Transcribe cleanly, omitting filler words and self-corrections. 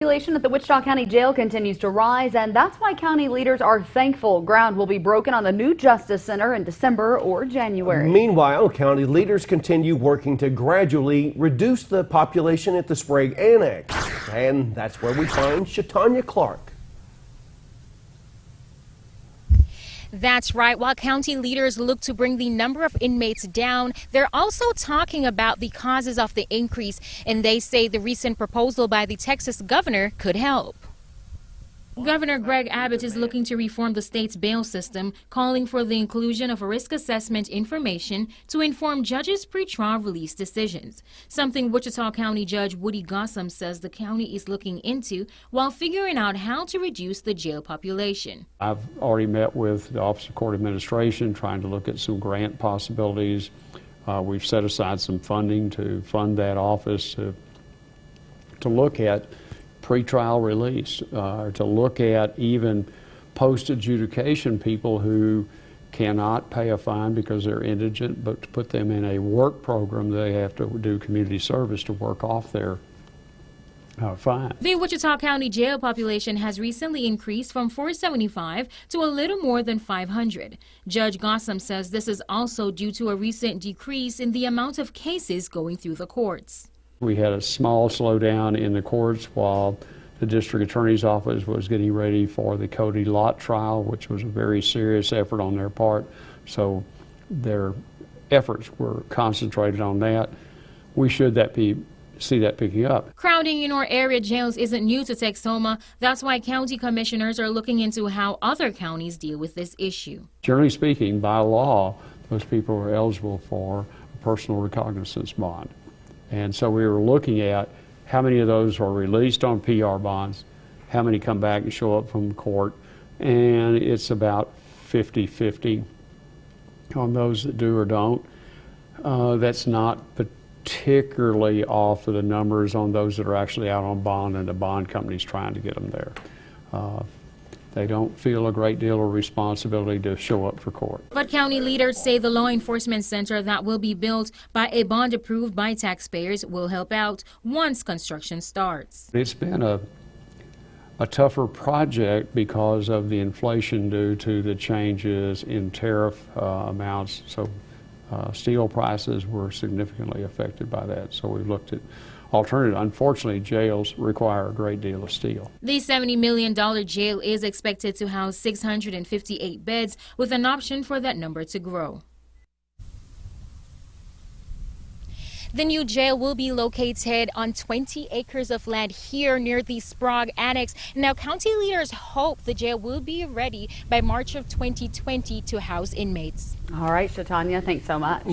Population at the Wichita County Jail continues to rise, and that's why county leaders are thankful ground will be broken on the new Justice Center in December or January. Meanwhile, county leaders continue working to gradually reduce the population at the Sprague Annex. And that's where we find Shatanya Clark. That's right. While county leaders look to bring the number of inmates down, they're also talking about the causes of the increase, and they say the recent proposal by the Texas governor could help. Governor Greg Abbott is looking to reform the state's bail system, calling for the inclusion of risk assessment information to inform judges' pretrial release decisions, something Wichita County Judge Woody Gossam says the county is looking into while figuring out how to reduce the jail population. I've already met with the Office of Court Administration trying to look at some grant possibilities. We've set aside some funding to fund that office to look at pretrial release, to look at even post-adjudication people who cannot pay a fine because they're indigent, but to put them in a work program, they have to do community service to work off their fine. The Wichita County jail population has recently increased from 475 to a little more than 500. Judge Gossam says this is also due to a recent decrease in the amount of cases going through the courts. We had a small slowdown in the courts while the district attorney's office was getting ready for the Cody Lott trial, which was a very serious effort on their part. So their efforts were concentrated on that. We should see that picking up. Crowding in our area jails isn't new to Texoma. That's why county commissioners are looking into how other counties deal with this issue. Generally speaking, by law, those people are eligible for a personal recognizance bond. And so we were looking at how many of those are released on PR bonds, how many come back and show up from court, and it's about 50-50 on those that do or don't. That's not particularly off of the numbers on those that are actually out on bond and the bond company's trying to get them there. They don't feel a great deal of responsibility to show up for court. But county leaders say the law enforcement center that will be built by a bond approved by taxpayers will help out once construction starts. It's been a tougher project because of the inflation due to the changes in tariff amounts. So steel prices were significantly affected by that. So we've looked at alternative. Unfortunately, jails require a great deal of steel. The $70 million jail is expected to house 658 beds with an option for that number to grow. The new jail will be located on 20 acres of land here near the Sprague Annex. Now, county leaders hope the jail will be ready by March of 2020 to house inmates. All right, Shatanya, thanks so much.